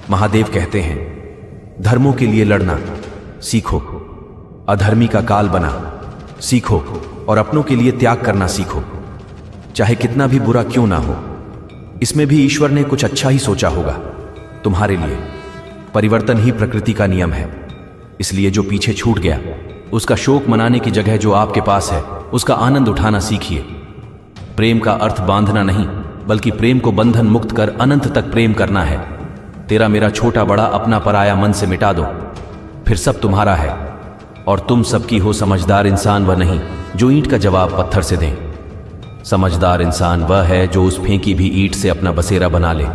महादेव कहते हैं, धर्मों के लिए लड़ना सीखो, अधर्मी का काल बना सीखो और अपनों के लिए त्याग करना सीखो, चाहे कितना भी बुरा क्यों ना हो। इसमें भी ईश्वर ने कुछ अच्छा ही सोचा होगा तुम्हारे लिए। परिवर्तन ही प्रकृति का नियम है। इसलिए जो पीछे छूट गया उसका शोक मनाने की जगह जो आपके पास है उसका आनंद उठाना सीखिए। प्रेम का अर्थ बांधना नहीं, बल्कि प्रेम को बंधन मुक्त कर अनंत तक प्रेम करना है। तेरा मेरा छोटा बड़ा अपना पराया मन से मिटा दो, फिर सब तुम्हारा है और तुम सबकी हो। समझदार इंसान वह नहीं जो ईंट का जवाब पत्थर से दे। समझदार इंसान वह है जो उस फेंकी भी ईंट से अपना बसेरा बना ले।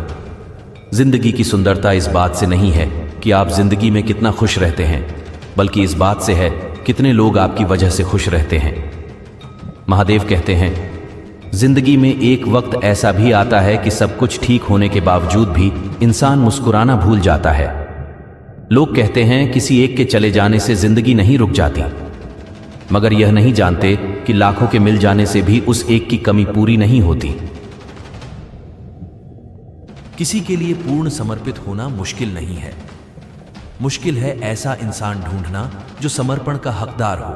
जिंदगी की सुंदरता इस बात से नहीं है कि आप जिंदगी में कितना खुश रहते हैं, बल्कि इस बात से है कितने लोग आपकी वजह से खुश रहते हैं। महादेव कहते हैं, जिंदगी में एक वक्त ऐसा भी आता है कि सब कुछ ठीक होने के बावजूद भी इंसान मुस्कुराना भूल जाता है। लोग कहते हैं किसी एक के चले जाने से जिंदगी नहीं रुक जाती, मगर यह नहीं जानते कि लाखों के मिल जाने से भी उस एक की कमी पूरी नहीं होती। किसी के लिए पूर्ण समर्पित होना मुश्किल नहीं है, मुश्किल है ऐसा इंसान ढूंढना जो समर्पण का हकदार हो।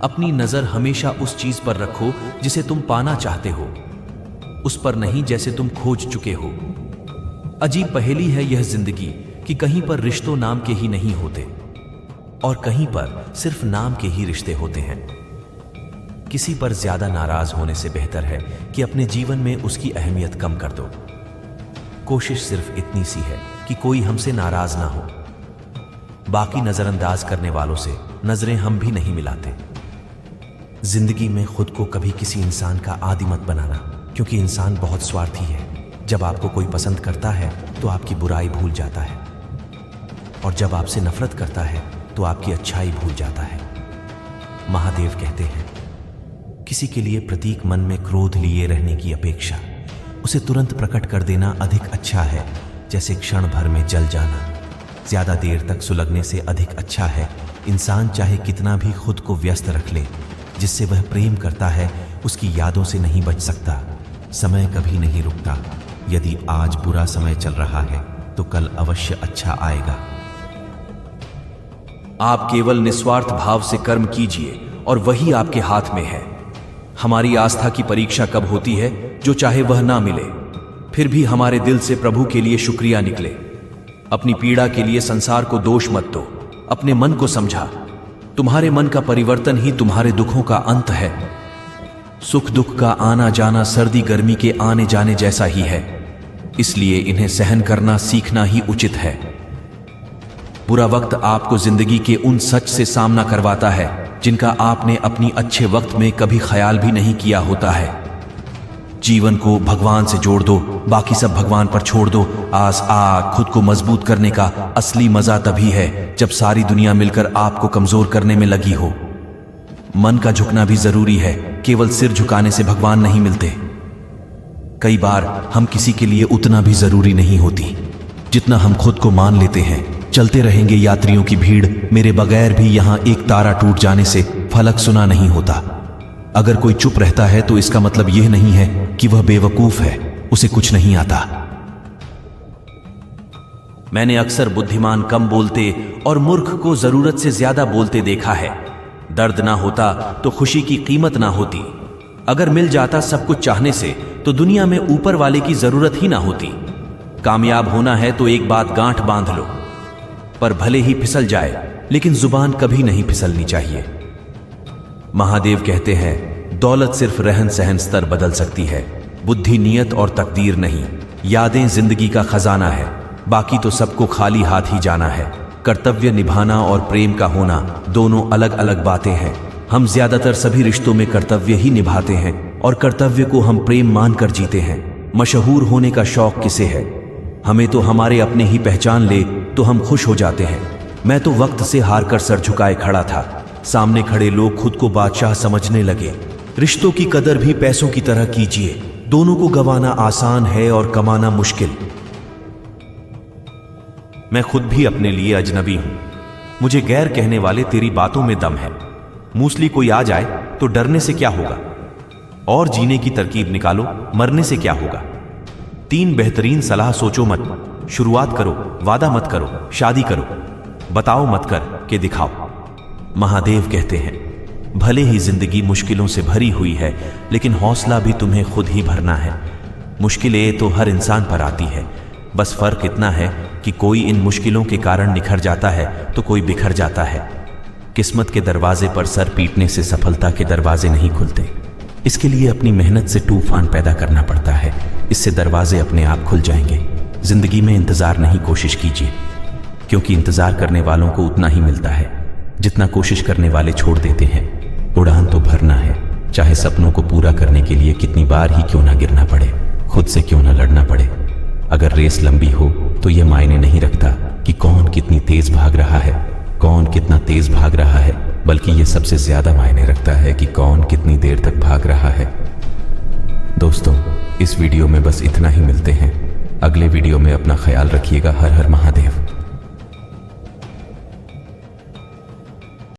अपनी नजर हमेशा उस चीज पर रखो जिसे तुम पाना चाहते हो, उस पर नहीं जैसे तुम खोज चुके हो। अजीब पहेली है यह जिंदगी कि कहीं पर रिश्तों नाम के ही नहीं होते और कहीं पर सिर्फ नाम के ही रिश्ते होते हैं। किसी पर ज्यादा नाराज होने से बेहतर है कि अपने जीवन में उसकी अहमियत कम कर दो। कोशिश सिर्फ इतनी सी है कि कोई हमसे नाराज ना हो। बाकी नजरअंदाज करने वालों से नजरें हम भी नहीं मिलाते। जिंदगी में खुद को कभी किसी इंसान का आदी मत बनाना, क्योंकि इंसान बहुत स्वार्थी है। जब आपको कोई पसंद करता है तो आपकी बुराई भूल जाता है, और जब आपसे नफरत करता है तो आपकी अच्छाई भूल जाता है। महादेव कहते हैं, किसी के लिए प्रतीक मन में क्रोध लिए रहने की अपेक्षा उसे तुरंत प्रकट कर देना अधिक अच्छा है, जैसे क्षण भर में जल जाना ज्यादा देर तक सुलगने से अधिक अच्छा है। इंसान चाहे कितना भी खुद को व्यस्त रख ले, जिससे वह प्रेम करता है उसकी यादों से नहीं बच सकता। समय कभी नहीं रुकता। यदि आज बुरा समय चल रहा है तो कल अवश्य अच्छा आएगा। आप केवल निस्वार्थ भाव से कर्म कीजिए और वही आपके हाथ में है। हमारी आस्था की परीक्षा कब होती है? जो चाहे वह ना मिले, फिर भी हमारे दिल से प्रभु के लिए शुक्रिया निकले। अपनी पीड़ा के लिए संसार को दोष मत दो, अपने मन को समझा। तुम्हारे मन का परिवर्तन ही तुम्हारे दुखों का अंत है। सुख दुख का आना जाना सर्दी गर्मी के आने जाने जैसा ही है, इसलिए इन्हें सहन करना सीखना ही उचित है। बुरा वक्त आपको जिंदगी के उन सच से सामना करवाता है जिनका आपने अपनी अच्छे वक्त में कभी ख्याल भी नहीं किया होता है। जीवन को भगवान से जोड़ दो, बाकी सब भगवान पर छोड़ दो। खुद को मजबूत करने का असली मजा तभी है जब सारी दुनिया मिलकर आपको कमजोर करने में लगी हो। मन का झुकना भी जरूरी है, केवल सिर झुकाने से भगवान नहीं मिलते। कई बार हम किसी के लिए उतना भी जरूरी नहीं होती जितना हम खुद को मान लेते हैं। चलते रहेंगे यात्रियों की भीड़, मेरे बगैर भी यहां एक तारा टूट जाने से फलक सुना नहीं होता। अगर कोई चुप रहता है तो इसका मतलब यह नहीं है कि वह बेवकूफ है, उसे कुछ नहीं आता। मैंने अक्सर बुद्धिमान कम बोलते और मूर्ख को जरूरत से ज्यादा बोलते देखा है। दर्द ना होता तो खुशी की कीमत ना होती। अगर मिल जाता सब कुछ चाहने से तो दुनिया में ऊपर वाले की जरूरत ही ना होती। कामयाब होना है तो एक बात गांठ बांध लो, पर भले ही फिसल जाए लेकिन जुबान कभी नहीं फिसलनी चाहिए। महादेव कहते हैं, दौलत सिर्फ रहन सहन स्तर बदल सकती है, बुद्धि नियत और तकदीर नहीं। यादें जिंदगी का खजाना है, बाकी तो सबको खाली हाथ ही जाना है। कर्तव्य निभाना और प्रेम का होना दोनों अलग अलग बातें हैं। हम ज्यादातर सभी रिश्तों में कर्तव्य ही निभाते हैं और कर्तव्य को हम प्रेम मानकर जीते हैं। मशहूर होने का शौक किसे है? हमें तो हमारे अपने ही पहचान ले तो हम खुश हो जाते हैं। मैं तो वक्त से हार कर सर झुकाए खड़ा था, सामने खड़े लोग खुद को बादशाह समझने लगे। रिश्तों की कदर भी पैसों की तरह कीजिए, दोनों को गंवाना आसान है और कमाना मुश्किल। मैं खुद भी अपने लिए अजनबी हूं, मुझे गैर कहने वाले तेरी बातों में दम है। मूसली कोई आ जाए तो डरने से क्या होगा, और जीने की तरकीब निकालो, मरने से क्या होगा। 3 बेहतरीन सलाह सोचो मत, शुरुआत करो, वादा मत करो, शादी करो, बताओ मत कर के दिखाओ। महादेव कहते हैं, भले ही जिंदगी मुश्किलों से भरी हुई है, लेकिन हौसला भी तुम्हें खुद ही भरना है। मुश्किलें तो हर इंसान पर आती है, बस फर्क इतना है कि कोई इन मुश्किलों के कारण निखर जाता है तो कोई बिखर जाता है। किस्मत के दरवाजे पर सर पीटने से सफलता के दरवाजे नहीं खुलते। इसके लिए अपनी मेहनत से तूफान पैदा करना पड़ता है, इससे दरवाजे अपने आप खुल जाएंगे। जिंदगी में इंतजार नहीं, कोशिश कीजिए, क्योंकि इंतजार करने वालों को उतना ही मिलता है जितना कोशिश करने वाले छोड़ देते हैं। उड़ान तो भरना है, चाहे सपनों को पूरा करने के लिए कितनी बार ही क्यों ना गिरना पड़े, खुद से क्यों ना लड़ना पड़े। अगर रेस लंबी हो तो ये मायने नहीं रखता कि कौन कितनी तेज भाग रहा है, कौन कितना तेज भाग रहा है, बल्कि ये सबसे ज्यादा मायने रखता है कि कौन कितनी देर तक भाग रहा है। दोस्तों, इस वीडियो में बस इतना ही। मिलते हैं अगले वीडियो में। अपना ख्याल रखिएगा। हर हर महादेव।